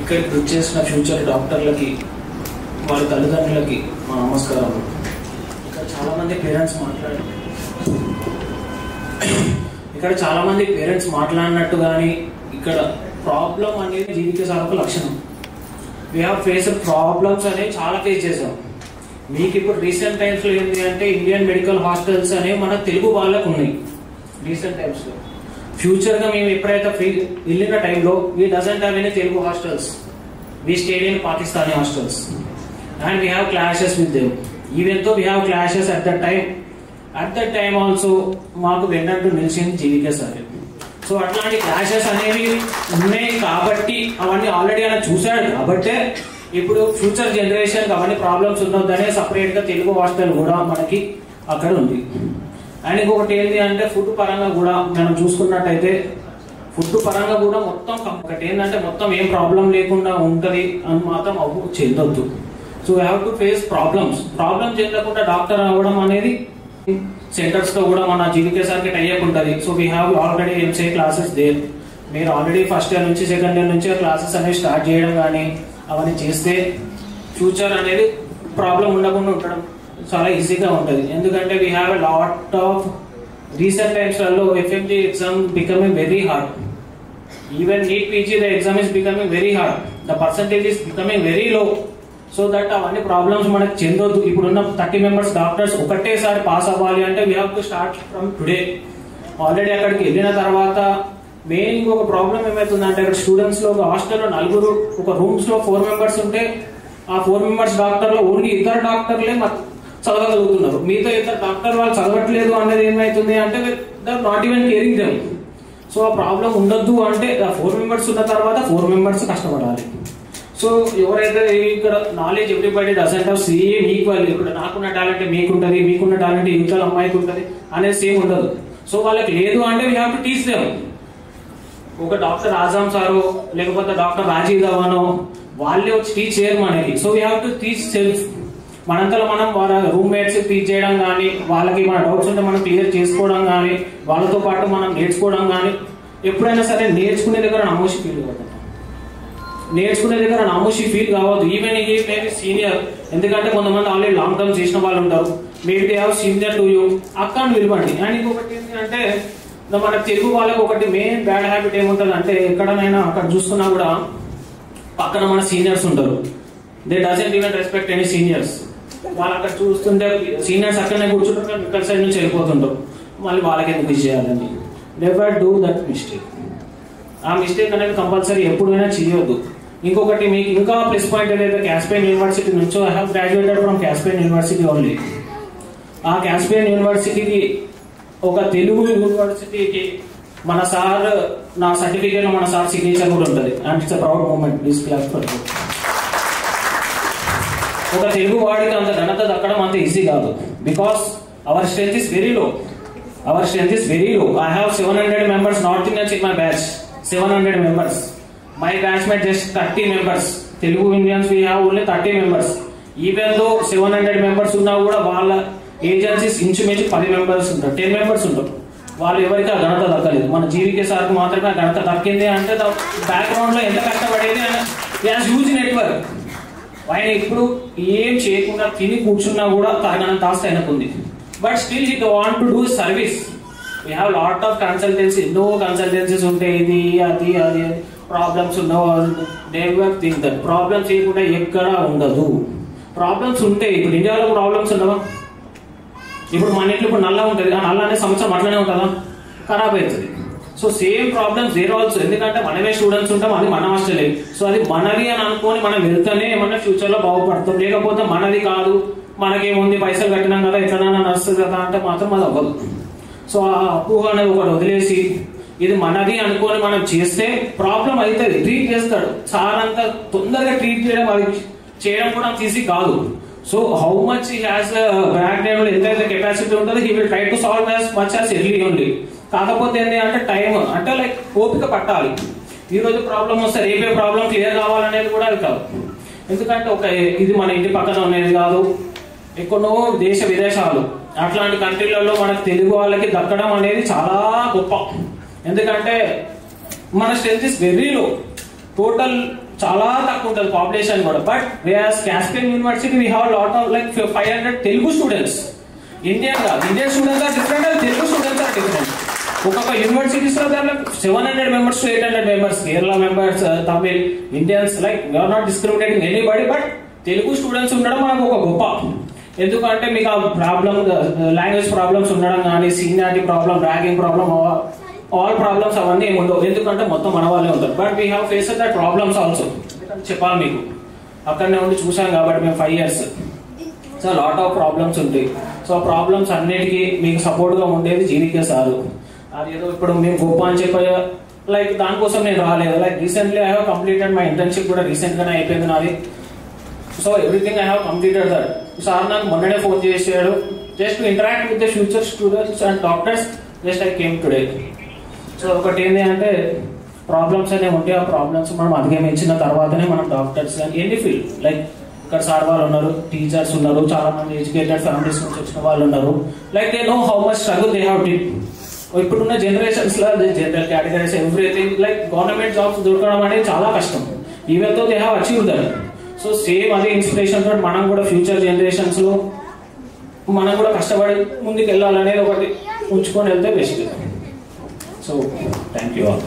ఇక్కడికి వచ్చేసిన ఫ్యూచర్ డాక్టర్లకి వాళ్ళ తల్లిదండ్రులకి మా నమస్కారం. ఇక్కడ చాలామంది పేరెంట్స్ మాట్లాడినట్టు కానీ ఇక్కడ ప్రాబ్లం అనేది జీవిత సాధక లక్షణం. వీ హ్యావ్ ఫేస్డ్ ప్రాబ్లమ్స్ అనేవి చాలా ఫేస్ చేసాం. మీకు ఇప్పుడు రీసెంట్ టైమ్స్లో ఏంటి అంటే ఇండియన్ మెడికల్ హాస్పిటల్స్ అనేవి మన తెలుగు వాళ్ళకు ఉన్నాయి. రీసెంట్ టైమ్స్లో ఫ్యూచర్గా మేము ఎప్పుడైతే వెళ్ళిన టైంలో we doesn't have any Telugu hostels. We stayed in Pakistani hostels and we have clashes with them. Even though we have clashes at that time also మాకు వెన్నట్టు నిలిచింది జీవికే సార్. సో అట్లాంటి క్లాషెస్ అనేవి ఉన్నాయి కాబట్టి అవన్నీ ఆల్రెడీ అలా చూశాడు కాబట్టే ఇప్పుడు ఫ్యూచర్ జనరేషన్ అవన్నీ ప్రాబ్లమ్స్ ఉండొద్దనే సపరేట్ గా తెలుగు హాస్టల్ కూడా మనకి అక్కడ ఉంది. అండ్ ఇంకొకటి ఏంటి అంటే ఫుడ్ పరంగా కూడా మనం చూసుకున్నట్టయితే ఫుడ్ పరంగా కూడా మొత్తం ఒకటి ఏంటంటే మొత్తం ఏం ప్రాబ్లం లేకుండా ఉంటుంది అని మాత్రం అవ్వు చెందొద్దు. So we have to face problem చెందకుండా డాక్టర్ అవ్వడం అనేది సెంటర్స్ తో కూడా మన జీవికే సార్కి టైఅప్ ఉంటుంది. So we have already MCA classes there. మీరు ఆల్రెడీ ఫస్ట్ ఇయర్ నుంచి సెకండ్ ఇయర్ నుంచి క్లాసెస్ అనేవి స్టార్ట్ చేయడం కానీ అవన్నీ చేస్తే ఫ్యూచర్ అనేది ప్రాబ్లం ఉండకుండా ఉండడం చాలా ఈజీగా ఉంటుంది. ఎందుకంటే we have a lot of recent టైమ్స్లలో FMG exam becoming very hard. Even NEET PG the exam is becoming very hard. The percentage is becoming very low. So that అవన్నీ ప్రాబ్లమ్స్ మనకు చెందొద్దు. ఇప్పుడున్న 30 మెంబర్స్ డాక్టర్స్ ఒకటేసారి pass అవ్వాలి అంటే we have to start from today. Already అక్కడికి వెళ్ళిన తర్వాత మెయిన్ ఇంకొక ప్రాబ్లం ఏమవుతుందంటే అక్కడ స్టూడెంట్స్ లో హాస్టల్లో 4 ఒక రూమ్స్ లో 4 మెంబర్స్ ఉంటే ఆ 4 మెంబర్స్ డాక్టర్లో ఓన్లీ 2 డాక్టర్లే చదవగలుగుతున్నారు. మిగతా 2 డాక్టర్ వాళ్ళు చదవట్లేదు అనేది ఏమైతుంది అంటే not even caring them. So ఆ ప్రాబ్లం ఉండొద్దు అంటే 4 మెంబర్స్ ఉన్న తర్వాత 4 మెంబర్స్ కష్టపడాలి. సో ఎవరైతే ఇక్కడ knowledge everybody doesn't have same equal. ఇప్పుడు నాకున్న టాలెంట్ మీకుంటది, మీకున్న టాలెంట్ యువతల అమ్మాయికి ఉంటుంది అనేది సేమ్ ఉండదు. సో వాళ్ళకి లేదు అంటే we have to teach them. ఒక డాక్టర్ ఆజాం సారో లేకపోతే డాక్టర్ రాజీవ్ ధవానో వాళ్ళే వచ్చి టీచ్ చేయరు మనకి. So we have to teach self. మనంతలో మనం వాళ్ళ రూమ్మేట్స్ టీచ్ చేయడం కానీ వాళ్ళకి మన డౌట్స్ ఉంటే మనం క్లియర్ చేసుకోవడం కానీ వాళ్ళతో పాటు మనం నేర్చుకోవడం కానీ ఎప్పుడైనా సరే నేర్చుకునే దగ్గర నామోషి ఫీల్ కావద్దు. ఈవెన్ ఈ మేబీ సీనియర్. ఎందుకంటే కొంతమంది ఆల్రెడీ లాంగ్ టర్మ్ చేసిన వాళ్ళు ఉంటారు. Maybe they have senior to you అక్క అని పిలవండి. అండ్ ఇంకొకటి ఏంటంటే మన తెలుగు వాళ్ళకి ఒకటి మెయిన్ బ్యాడ్ హ్యాబిట్ ఏముంటుంది అంటే ఎక్కడనైనా అక్కడ చూస్తున్నా కూడా పక్కన మన సీనియర్స్ ఉంటారు. They doesn't even respect any seniors. వాళ్ళు అక్కడ చూస్తుంటే సీనియర్స్ అక్కడనే కూర్చుంటారు, ఇక్కడ సైడ్ నుంచి వెళ్ళిపోతుంటారు. మళ్ళీ వాళ్ళకి ఎందుకు చేయాలని నెవర్ డూ దట్ మిస్టేక్. ఆ మిస్టేక్ అనేది కంపల్సరీ ఎప్పుడైనా చేయొద్దు. ఇంకొకటి మీకు ఇంకా ప్లస్ పాయింట్ ఏదైతే క్యాస్పియన్ యూనివర్సిటీ నుంచో I have graduated from Caspian university only. ఆ క్యాస్పియన్ యూనివర్సిటీకి ఒక తెలుగు యూనివర్సిటీకి మన సార్ నా సర్టిఫికేట్ లో మన సార్ సిగ్నేచర్ కూడా ఉంటుంది. And it's proud moment. Please clap for you. ఒక తెలుగు వాడికి అంత ఘనత దక్కడం అంత ఈజీ కాదు. Because our strength is very low. I have 700 members North Indians in my batch. 700 members. My batchmate just 30 members. Telugu Indians we have only 30 members. Even though 700 members ఉన్నా కూడా వాళ్ళ ఏజెన్సీస్ ఇంచుమించు 10 members ఉంటారు, 10 members ఉంటారు. వాళ్ళు ఎవరికి ఆ ఘనత దక్కలేదు. మన జీవికే సార్కి మాత్రమే ఆ ఘనత దక్కింది. అంటే బ్యాక్గ్రౌండ్ లో ఎంత కష్టపడేది హ్యూజ్ నెట్వర్క్. ఆయన ఇప్పుడు ఏం చేయకుండా తిని కూర్చున్నా కూడా తరగనంత ఆస్తి ఆయనకుంది. But still he want to do service. We have lot of consultancy. ఎన్నో కన్సల్టెన్సీస్ ఉంటాయి. ఇది అది ప్రాబ్లమ్స్ ఉండవు. నెవర్ థింక్ దట్ ప్రాబ్లమ్స్ చేయకుండా ఎక్కడా ఉండదు. ప్రాబ్లమ్స్ ఉంటాయి. ఇప్పుడు ఇండియాలో ప్రాబ్లమ్స్ ఉండవా? ఇప్పుడు మన ఇంట్లో ఇప్పుడు నల్ల ఉంటుంది. ఆ నల్ల అనే సంవత్సరం అట్లనే ఉంటుందా? ఖరాబ్ అవుతుంది. So same problems there also. ఎందుకంటే మనమే స్టూడెంట్స్ ఉంటాం, అది మన హాస్టలే. సో అది మనది అని అనుకొని మనం వెళ్తేనే ఏమన్నా ఫ్యూచర్ లో బాగుపడతాం. లేకపోతే మనది కాదు, మనకేముంది పైసలు కట్టినాం కదా ఎట్లనైనా నడుస్తుంది కదా అంటే మాత్రం అది అవ్వదు. సో ఆ అపోహ అనేది ఒకటి వదిలేసి ఇది మనది అనుకొని మనం చేస్తే ప్రాబ్లం అవుతుంది. ట్రీట్ చేస్తాడు సార్. అంత తొందరగా ట్రీట్ చేయడం కూడా ఈజీ కాదు. So how much he has background ఎంతైతే కెపాసిటీ ఉంటుందో he will try to solve as much as early only. కాకపోతే ఏంటి అంటే టైం అంటే లైక్ ఓపిక పట్టాలి. ఈ రోజు ప్రాబ్లం వస్తే రేపే ప్రాబ్లం క్లియర్ కావాలనేది కూడా అది కాదు. ఎందుకంటే ఇది మన ఇంటి పక్కన ఉండేది కాదు. ఎక్కడో దేశ విదేశాలు అట్లాంటి కంట్రీలలో మనకు తెలుగు వాళ్ళకి దక్కడం అనేది చాలా గొప్ప. ఎందుకంటే మన strength is very low. Total చాలా తక్కువ ఉంటుంది పాపులేషన్ కూడా. But we are Caspian University we have lot of like 500 Telugu students. Indian students are different and Telugu students are different. ఒక్కొక్క యూనివర్సిటీస్ లో 700 members to 800 members, Kerala members, Tamil, Indians, like we are not discriminating anybody. But Telugu students ఉండడం మనకు ఒక గొప్ప. ఎందుకంటే మీకు ఆ problem, language problems ఉండడం కానీ, seniority problem, ragging problem, all problems అవన్నీ ఏమి ఉండవు. ఎందుకంటే మొత్తం మన వాళ్ళే ఉంటారు. But we have faced that problems also. చెప్పాలి మీకు, అక్కడనే ఉండి చూసాం కాబట్టి మేము 5 years. So lot of problems ఉంటాయి. సో ఆ ప్రాబ్లమ్స్ అన్నిటికీ మీకు సపోర్ట్ గా ఉండేది జీవికే సార్. అది ఏదో ఇప్పుడు మేము గొప్ప అని చెప్పే లైక్ దానికోసం నేను రాలేదు. Like recently I have completed my internship కూడా రీసెంట్ గానే అయిపోయింది నాది. So everything I have completed that. Sir నాకు మొన్ననే ఫోన్ చేసాడు, just to interact with the future students and doctors, just I came today. So ఒకటి ఏంటి అంటే ప్రాబ్లమ్స్ అనేవి ఉంటే ఆ ప్రాబ్లమ్స్ మనం అధిగమించిన తర్వాతనే మనం డాక్టర్స్ కానీ ఎనీ ఫీల్డ్, లైక్ ఇక్కడ సార్ వాళ్ళు ఉన్నారు, టీచర్స్ ఉన్నారు, చాలా మంది ఎడ్యుకేటెడ్ ఫ్యామిలీస్ నుంచి వచ్చిన వాళ్ళు ఉన్నారు. Like they know how much struggle they have did. ఇప్పుడున్న జనరేషన్స్ లో general categories everything, like government jobs దొరకడం అనేది చాలా కష్టం. Even though they have achieve that. So same అదే ఇన్స్పిరేషన్ తో మనం కూడా ఫ్యూచర్ జనరేషన్స్ లో మనం కూడా కష్టపడి ముందుకు వెళ్ళాలనేది ఒకటి ఉంచుకొని వెళ్తే best. So thank you all.